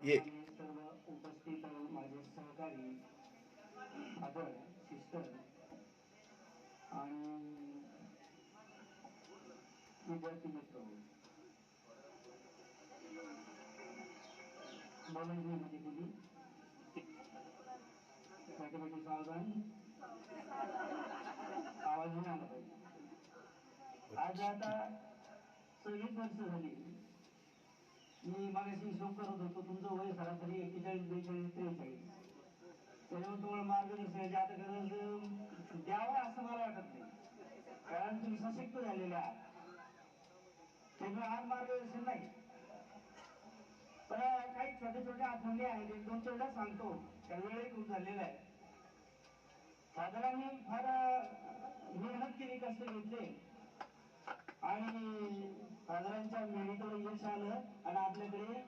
ये सर्व उपस्थित माझे सहकारी फादर सिस्टर आणि विद्यार्थी मित्र मध्ये दिली बॅटी सावधान आवाज नाही आला पाहिजे. आज आता 26 वर्ष झाली. मी मागाशी हिशोब करत होतो, तुमचं वय सरासरी 41, 42, 43. त्याच्यामुळे तुम्हाला मार्गदर्शनाची आता गरज द्यावं असं मला वाटत नाही, कारण तुम्ही सशक्त झालेले आहात. त्यामुळे आज मार्गदर्शन नाही, पण काही छोटे छोटे आठवणी आहेत, 1-2 सांगतो. त्या वेळही खूप झालेला आहे. फादरांनी फार मेहनत केली, कष्ट घेतले आणि फादरांच्या मेहनतीला यश आलं आणि आपल्याकडे